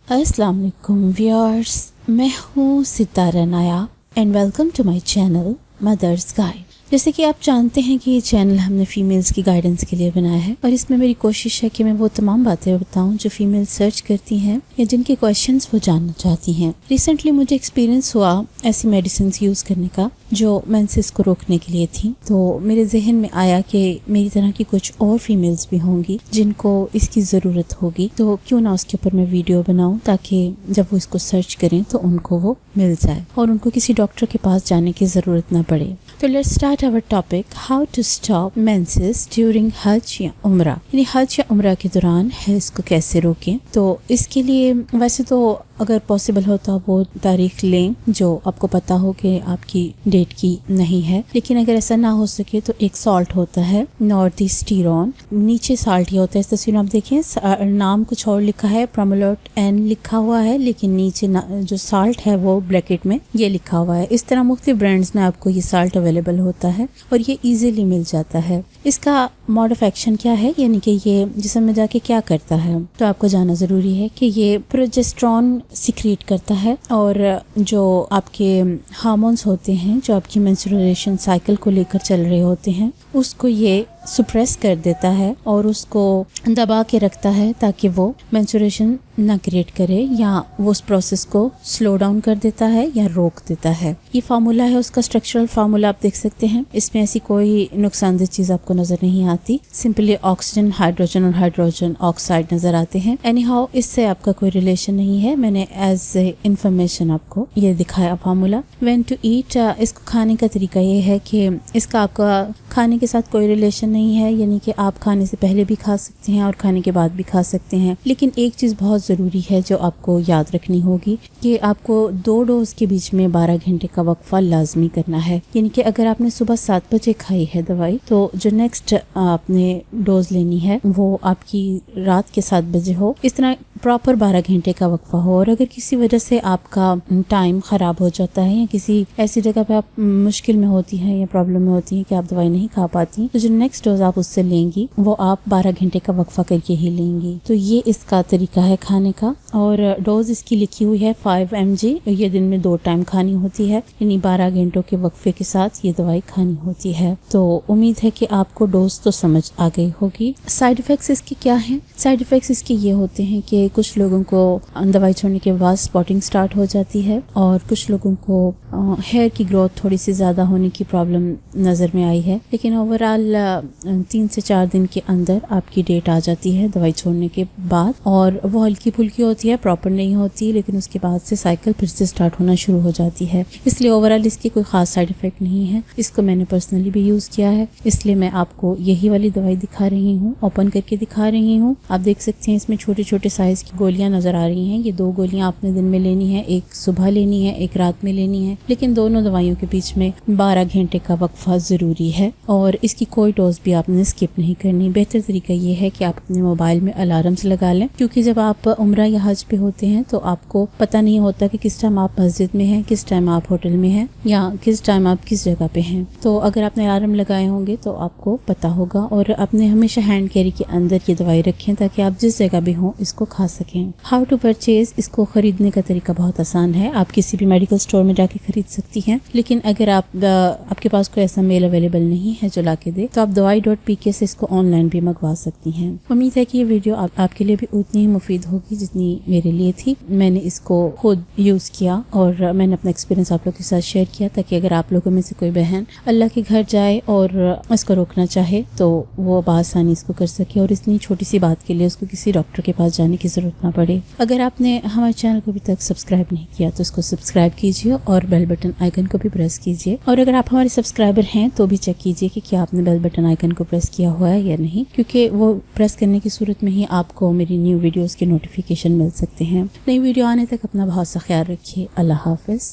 अस्सलाम वालेकुम व्यूअर्स, मैं हूँ Sitara Naya and welcome to my channel mothers guide. जैसे कि आप जानते हैं कि ये चैनल हमने फीमेल्स की गाइडेंस के लिए बनाया है और इसमें मेरी कोशिश है कि मैं वो तमाम बातें बताऊं जो फीमेल सर्च करती हैं या जिनके क्वेश्चंस वो जानना चाहती हैं। रिसेंटली मुझे एक्सपीरियंस हुआ ऐसी मेडिसिन यूज़ करने का जो मेंसेस को रोकने के लिए थी, तो मेरे जहन में आया कि मेरी तरह की कुछ और फीमेल्स भी होंगी जिनको इसकी ज़रूरत होगी, तो क्यों ना उसके ऊपर मैं वीडियो बनाऊं ताकि जब वो इसको सर्च करें तो उनको वो मिल जाए और उनको किसी डॉक्टर के पास जाने की ज़रूरत ना पड़े। तो let's start our topic, how to stop menses during Hajj या उम्रा। यानी हज या उम्रा के दौरान हैज़ को कैसे रोकें। तो इसके लिए वैसे तो अगर पॉसिबल हो तो आप वो तारीख लें जो आपको पता हो कि आपकी डेट की नहीं है, लेकिन अगर ऐसा ना हो सके तो एक सॉल्ट होता है नॉर्थिस्टीरॉन, नीचे साल्ट ही होता है। इस तस्वीर में आप देखें नाम कुछ और लिखा है, प्रोमोलोट एन लिखा हुआ है, लेकिन नीचे जो साल्ट है वो ब्रैकेट में ये लिखा हुआ है। इस तरह मुख्तलिफ ब्रांड्स में आपको ये साल्ट अवेलेबल होता है और ये इजीली मिल जाता है। इसका मोड ऑफ एक्शन क्या है, यानी कि ये जिस्म में जाके क्या करता है, तो आपको जानना जरूरी है कि ये प्रोजेस्टेरॉन सिक्रीट करता है और जो आपके हार्मोन्स होते हैं जो आपकी मेंस्ट्रुएशन साइकिल को लेकर चल रहे होते हैं उसको ये सुप्रेस कर देता है और उसको दबा के रखता है ताकि वो मेंस्ट्रुएशन ना क्रिएट करे, या वो उस प्रोसेस को स्लो डाउन कर देता है या रोक देता है। ये फार्मूला है, उसका स्ट्रक्चरल फार्मूला आप देख सकते हैं। इसमें ऐसी कोई नुकसानदेह चीज आपको नजर नहीं आती, सिंपली ऑक्सीजन, हाइड्रोजन और हाइड्रोजन ऑक्साइड नजर आते हैं। एनी हाउ इससे आपका कोई रिलेशन नहीं है, मैंने एज इंफॉर्मेशन आपको ये दिखाया फार्मूला। व्हेन टू ईट, इसको खाने का तरीका ये है कि इसका आपका खाने के साथ कोई रिलेशन नहीं है, यानी कि आप खाने से पहले भी खा सकते हैं और खाने के बाद भी खा सकते हैं। लेकिन एक चीज़ बहुत ज़रूरी है जो आपको याद रखनी होगी कि आपको 2 डोज के बीच में 12 घंटे का वक्फा लाजमी करना है। यानी कि अगर आपने सुबह 7 बजे खाई है दवाई तो जो नेक्स्ट आपने डोज लेनी है वो आपकी रात के 7 बजे हो। इस तरह प्रॉपर 12 घंटे का वक्फा हो। और अगर किसी वजह से आपका टाइम ख़राब हो जाता है या किसी ऐसी जगह पे आप मुश्किल में होती हैं या प्रॉब्लम में होती हैं कि आप दवाई नहीं खा पाती, तो जो नेक्स्ट डोज आप उससे लेंगी वो आप 12 घंटे का वक्फा करके ही लेंगी। तो ये इसका तरीका है खाने का। और डोज इसकी लिखी हुई है 5 mg। ये दिन में 2 टाइम खानी होती है, यानी 12 घंटों के वक्फे के साथ ये दवाई खानी होती है। तो उम्मीद है कि आपको डोज तो समझ आ गई होगी। साइड इफेक्ट्स इसके क्या हैं? साइड इफेक्ट्स इसके ये होते हैं कि कुछ लोगों को दवाई छोड़ने के बाद स्पॉटिंग स्टार्ट हो जाती है और कुछ लोगों को हेयर की ग्रोथ थोड़ी सी ज़्यादा होने की प्रॉब्लम नज़र में आई है। लेकिन ओवरऑल 3 से 4 दिन के अंदर आपकी डेट आ जाती है दवाई छोड़ने के बाद, और वो हल्की फुल्की होती है, प्रॉपर नहीं होती, लेकिन उसके बाद से साइकिल फिर से स्टार्ट होना शुरू हो जाती है। इसलिए ओवरऑल इसकी कोई खास साइड इफेक्ट नहीं है। इसको मैंने पर्सनली भी यूज़ किया है, इसलिए मैं आपको यही वाली दवाई दिखा रही हूँ, ओपन करके दिखा रही हूँ। आप देख सकते हैं इसमें छोटे छोटे साइज की गोलियां नजर आ रही हैं। ये 2 गोलियां आपने दिन में लेनी है, एक सुबह लेनी है, एक रात में लेनी है, लेकिन दोनों दवाइयों के बीच में 12 घंटे का वक्फा जरूरी है और इसकी कोई डोज भी आपने स्किप नहीं करनी। बेहतर तरीका ये है कि आप अपने मोबाइल में अलार्म्स लगा लें, क्योंकि जब आप उम्रा या हज पे होते हैं तो आपको पता नहीं होता कि किस टाइम आप मस्जिद में हैं, किस टाइम आप होटल में हैं या किस टाइम आप किस जगह पे हैं। तो अगर आपने अलार्म लगाए होंगे तो आपको पता होगा। और अपने हमेशा हैंड कैरी के अंदर ये दवाई रखें ताकि आप जिस जगह भी हों इसको खा सकें। हाउ टू परचेज, इसको खरीदने का तरीका बहुत आसान है। आप किसी भी मेडिकल स्टोर में जाके खरीद सकती हैं, लेकिन अगर आपके पास कोई ऐसा मेल अवेलेबल नहीं है जो ला के दे तो आप दवाई.pk से इसको ऑनलाइन भी मंगवा सकती हैं। उम्मीद है कि ये वीडियो आपके लिए भी उतनी ही मुफीद होगी जितनी मेरे लिए थी। मैंने इसको खुद यूज किया और मैंने अपना एक्सपीरियंस आप लोगों के साथ शेयर किया ताकि अगर आप लोगों में से कोई बहन अल्लाह के घर जाए और इसको रोकना चाहे तो वो बआसानी इसको कर सके और इतनी छोटी सी बात के लिए उसको किसी डॉक्टर के पास जाने की जरूरत ना पड़े। अगर आपने हमारे चैनल को अभी तक सब्सक्राइब नहीं किया तो इसको सब्सक्राइब कीजिए और बेल बटन आइकन को भी प्रेस कीजिए। और अगर आप हमारे सब्सक्राइबर हैं तो भी चेक कीजिए कि क्या आपने बेल बटन आइकन को प्रेस किया हुआ है या नहीं, क्योंकि वो प्रेस करने की सूरत में ही आपको मेरी न्यू वीडियोस के नोटिफिकेशन मिल सकते हैं। नई वीडियो आने तक अपना बहुत सा ख्याल रखिए। अल्लाह हाफिज।